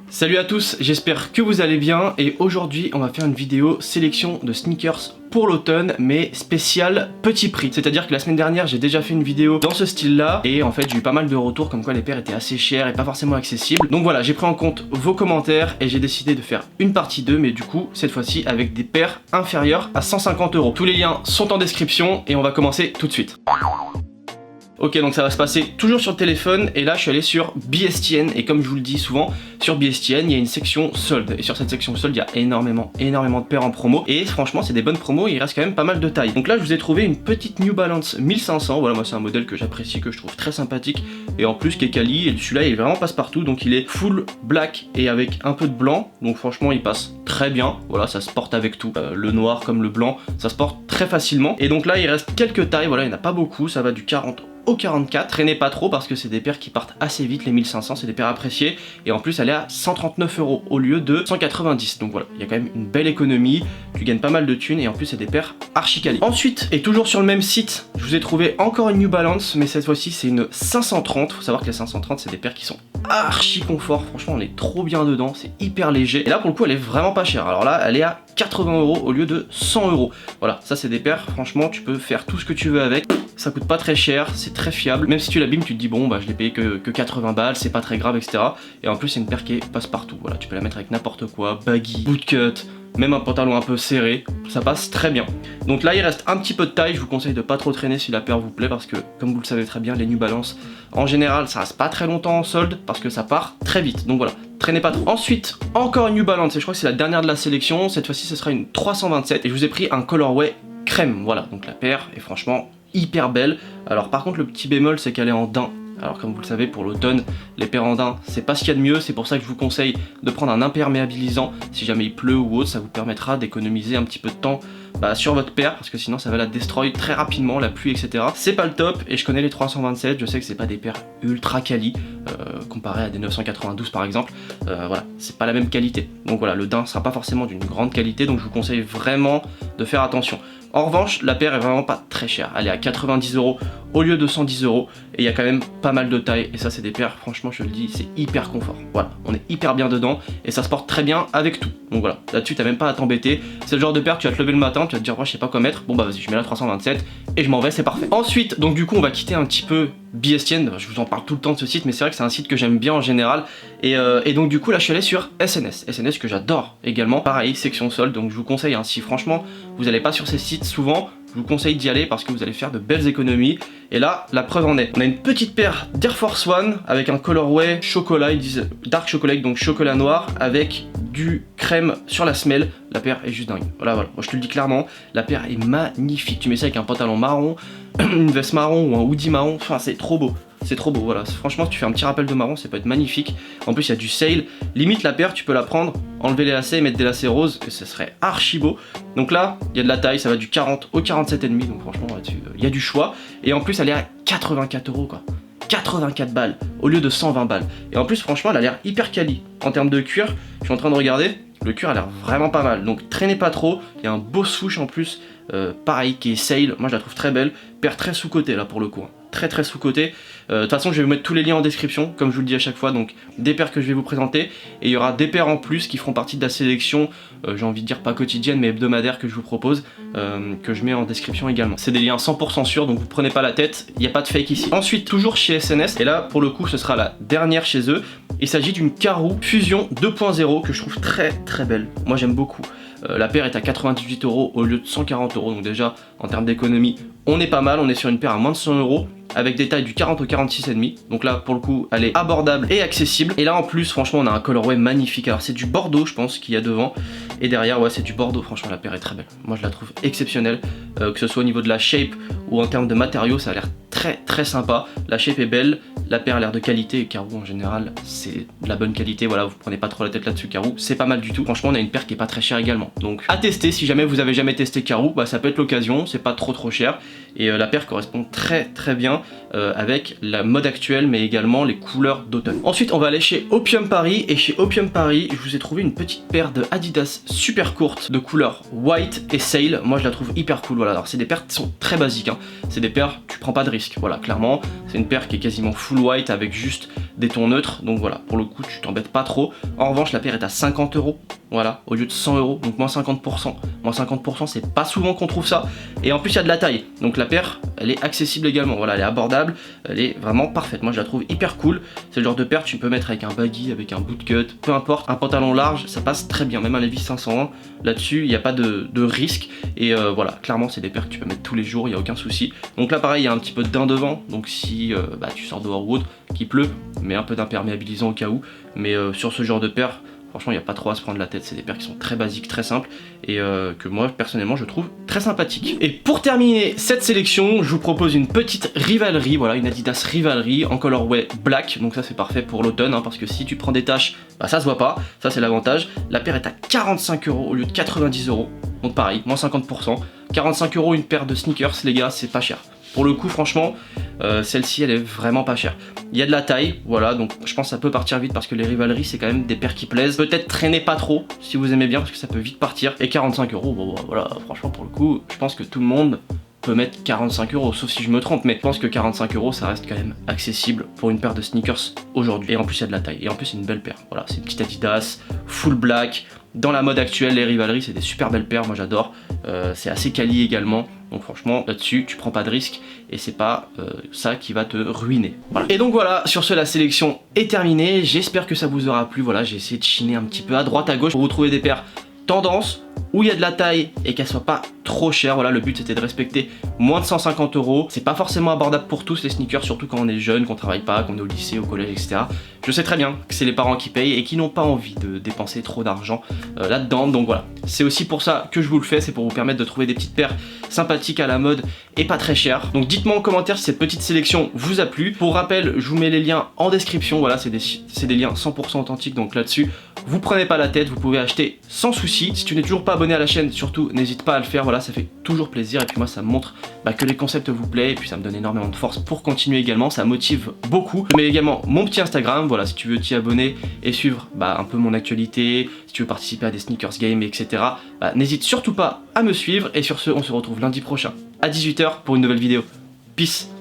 Salut à tous, j'espère que vous allez bien et aujourd'hui on va faire une vidéo sélection de sneakers pour l'automne mais spécial petit prix. C'est-à-dire que la semaine dernière j'ai déjà fait une vidéo dans ce style là et en fait j'ai eu pas mal de retours comme quoi les paires étaient assez chères et pas forcément accessibles. Donc voilà, j'ai pris en compte vos commentaires et j'ai décidé de faire une partie 2 mais du coup cette fois-ci avec des paires inférieures à 150 €. Tous les liens sont en description et on va commencer tout de suite. Ok, donc ça va se passer toujours sur le téléphone et là je suis allé sur BSTN et comme je vous le dis souvent, sur BSTN il y a une section solde et sur cette section solde il y a énormément de paires en promo et franchement c'est des bonnes promos et il reste quand même pas mal de tailles. Donc là je vous ai trouvé une petite New Balance 1500, voilà moi c'est un modèle que j'apprécie, que je trouve très sympathique et en plus qui est quali et celui-là il est vraiment passe-partout donc il est full black et avec un peu de blanc donc franchement il passe très bien, voilà ça se porte avec tout, le noir comme le blanc ça se porte très facilement et donc là il reste quelques tailles, voilà il n'y en a pas beaucoup, ça va du 40 au 44, traînez pas trop parce que c'est des paires qui partent assez vite, les 1500 c'est des paires appréciées et en plus elle est à 139 € au lieu de 190, donc voilà, il y a quand même une belle économie, tu gagnes pas mal de thunes et en plus c'est des paires archi quali. Ensuite, et toujours sur le même site, je vous ai trouvé encore une New Balance mais cette fois-ci c'est une 530, faut savoir que les 530 c'est des paires qui sont archi confort, franchement on est trop bien dedans, c'est hyper léger et là pour le coup elle est vraiment pas chère, alors là elle est à 80 € au lieu de 100 €, voilà, ça c'est des paires, franchement tu peux faire tout ce que tu veux avec, ça coûte pas très cher, c'est très fiable, même si tu l'abîmes tu te dis bon bah je l'ai payé que 80 balles, c'est pas très grave etc. Et en plus c'est une paire qui passe partout, voilà tu peux la mettre avec n'importe quoi, baggy, bootcut, même un pantalon un peu serré, ça passe très bien. Donc là il reste un petit peu de taille, je vous conseille de pas trop traîner si la paire vous plaît parce que comme vous le savez très bien les New Balance en général ça reste pas très longtemps en solde parce que ça part très vite, donc voilà, traînez pas trop. Ensuite encore une New Balance et je crois que c'est la dernière de la sélection, cette fois-ci ce sera une 327 et je vous ai pris un colorway crème, voilà donc la paire est franchement hyper belle. Alors par contre le petit bémol c'est qu'elle est en daim. Alors comme vous le savez pour l'automne, les paires en daim c'est pas ce qu'il y a de mieux, c'est pour ça que je vous conseille de prendre un imperméabilisant si jamais il pleut ou autre, ça vous permettra d'économiser un petit peu de temps sur votre paire parce que sinon ça va la destroy très rapidement, la pluie etc. C'est pas le top et je connais les 327, je sais que c'est pas des paires ultra quali comparé à des 992 par exemple, voilà c'est pas la même qualité. Donc voilà le daim sera pas forcément d'une grande qualité donc je vous conseille vraiment de faire attention. En revanche, la paire est vraiment pas très chère, elle est à 90 € au lieu de 110 € et il y a quand même pas mal de taille et ça c'est des paires, franchement je le dis, c'est hyper confort. Voilà, on est hyper bien dedans et ça se porte très bien avec tout. Donc voilà, là-dessus t'as même pas à t'embêter, c'est le genre de paire tu vas te lever le matin, tu vas te dire moi je sais pas quoi mettre, bon bah vas-y je mets la 327 et je m'en vais, c'est parfait. Ensuite, donc du coup on va quitter un petit peu BSTN, je vous en parle tout le temps de ce site mais c'est vrai que c'est un site que j'aime bien en général et donc du coup là je suis allé sur SNS que j'adore également, pareil section solde, donc je vous conseille si franchement vous n'allez pas sur ces sites souvent, je vous conseille d'y aller parce que vous allez faire de belles économies et là la preuve en est. On a une petite paire d'Air Force One avec un colorway chocolat, ils disent dark chocolate donc chocolat noir avec du crème sur la semelle, la paire est juste dingue. Voilà, moi je te le dis clairement, la paire est magnifique, tu mets ça avec un pantalon marron, une veste marron ou un hoodie marron, enfin c'est trop beau. C'est trop beau, voilà, franchement si tu fais un petit rappel de marron ça peut être magnifique. En plus il y a du sale, limite la paire tu peux la prendre, enlever les lacets et mettre des lacets roses et ce serait archi beau. Donc là il y a de la taille, ça va du 40 au 47,5 donc franchement là-dessus il y a du choix. Et en plus elle est à 84 € quoi, 84 balles au lieu de 120 balles. Et en plus franchement elle a l'air hyper quali. En termes de cuir, je suis en train de regarder, le cuir a l'air vraiment pas mal. Donc traînez pas trop, il y a un beau swoosh en plus, pareil qui est sale, moi je la trouve très belle. Paire très sous-côté là pour le coup, très sous-côté. De toute façon je vais vous mettre tous les liens en description comme je vous le dis à chaque fois, donc des paires que je vais vous présenter et il y aura des paires en plus qui feront partie de la sélection, j'ai envie de dire pas quotidienne mais hebdomadaire que je vous propose, que je mets en description également. C'est des liens 100% sûrs donc vous prenez pas la tête, il n'y a pas de fake ici. Ensuite toujours chez SNS et là pour le coup ce sera la dernière chez eux, il s'agit d'une Karoo Fusion 2.0 que je trouve très belle, moi j'aime beaucoup. La paire est à 98 € au lieu de 140 €, donc déjà en termes d'économie on est pas mal, on est sur une paire à moins de 100 € avec des tailles du 40 au 46,5, donc là pour le coup elle est abordable et accessible et là en plus franchement on a un colorway magnifique, alors c'est du bordeaux je pense qu'il y a devant et derrière ouais c'est du bordeaux, franchement la paire est très belle, moi je la trouve exceptionnelle, que ce soit au niveau de la shape ou en termes de matériaux ça a l'air très sympa, la shape est belle, la paire a l'air de qualité et Karoo en général c'est de la bonne qualité, voilà vous prenez pas trop la tête là-dessus, Karoo c'est pas mal du tout, franchement on a une paire qui est pas très chère également, donc à tester si jamais vous avez jamais testé Karoo, ça peut être l'occasion, c'est pas trop cher et la paire correspond très bien avec la mode actuelle mais également les couleurs d'automne. Ensuite on va aller chez Opium Paris et chez Opium Paris je vous ai trouvé une petite paire de Adidas super courte de couleur white et sail, moi je la trouve hyper cool, voilà, alors c'est des paires qui sont très basiques, c'est des paires tu prends pas de risque, voilà clairement c'est une paire qui est quasiment full white avec juste des tons neutres, donc voilà, pour le coup tu t'embêtes pas trop. En revanche la paire est à 50 €, voilà, au lieu de 100 €, donc moins 50%. Moins 50%, c'est pas souvent qu'on trouve ça, et en plus il y a de la taille, donc la paire elle est accessible également, voilà, elle est abordable, elle est vraiment parfaite, moi je la trouve hyper cool. C'est le genre de paire que tu peux mettre avec un baggy, avec un bootcut, peu importe, un pantalon large, ça passe très bien, même un Levi's 501, là-dessus il n'y a pas de risque, et voilà, clairement c'est des paires que tu peux mettre tous les jours, il n'y a aucun souci. Donc là pareil, il y a un petit peu de daim devant, donc si tu sors dehors ou autre, qu'il pleut, mais un peu d'imperméabilisant au cas où, mais sur ce genre de paire, franchement il n'y a pas trop à se prendre la tête, c'est des paires qui sont très basiques, très simples, et que moi personnellement je trouve très sympathiques. Et pour terminer cette sélection, je vous propose une petite Rivalry, voilà, une Adidas Rivalry en colorway black, donc ça c'est parfait pour l'automne, hein, parce que si tu prends des taches, bah ça se voit pas, ça c'est l'avantage. La paire est à 45 € au lieu de 90 €, donc pareil, moins 50%. 45 € une paire de sneakers les gars, c'est pas cher. Pour le coup franchement, celle-ci elle est vraiment pas chère. Il y a de la taille, voilà, donc je pense que ça peut partir vite parce que les Rivalry c'est quand même des paires qui plaisent. Peut-être traînez pas trop si vous aimez bien parce que ça peut vite partir. Et 45 €, bon voilà, franchement pour le coup, je pense que tout le monde peut mettre 45 €, sauf si je me trompe, mais je pense que 45 € ça reste quand même accessible pour une paire de sneakers aujourd'hui. Et en plus il y a de la taille, et en plus c'est une belle paire, voilà, c'est une petite Adidas, full black. Dans la mode actuelle, les Rivalry c'est des super belles paires, moi j'adore, c'est assez quali également, donc franchement là-dessus tu prends pas de risque et c'est pas ça qui va te ruiner. Voilà. Et donc voilà, sur ce la sélection est terminée, j'espère que ça vous aura plu, voilà, j'ai essayé de chiner un petit peu à droite à gauche pour vous trouver des paires tendance, où il y a de la taille et qu'elle soit pas trop chère. Voilà, le but c'était de respecter moins de 150 €. C'est pas forcément abordable pour tous les sneakers, surtout quand on est jeune, qu'on travaille pas, qu'on est au lycée, au collège, etc. Je sais très bien que c'est les parents qui payent et qui n'ont pas envie de dépenser trop d'argent là-dedans. Donc voilà, c'est aussi pour ça que je vous le fais, c'est pour vous permettre de trouver des petites paires sympathiques à la mode et pas très chères. Donc dites-moi en commentaire si cette petite sélection vous a plu. Pour rappel, je vous mets les liens en description. Voilà, c'est des liens 100% authentiques, donc là-dessus, vous prenez pas la tête, vous pouvez acheter sans souci. Si tu n'es toujours pas abonné à la chaîne, surtout n'hésite pas à le faire, voilà, ça fait toujours plaisir et puis moi ça me montre que les concepts vous plaisent et puis ça me donne énormément de force pour continuer également, ça motive beaucoup. Je mets également mon petit Instagram, voilà, si tu veux t'y abonner et suivre un peu mon actualité, si tu veux participer à des sneakers games, etc. N'hésite surtout pas à me suivre et sur ce on se retrouve lundi prochain à 18 h pour une nouvelle vidéo. Peace.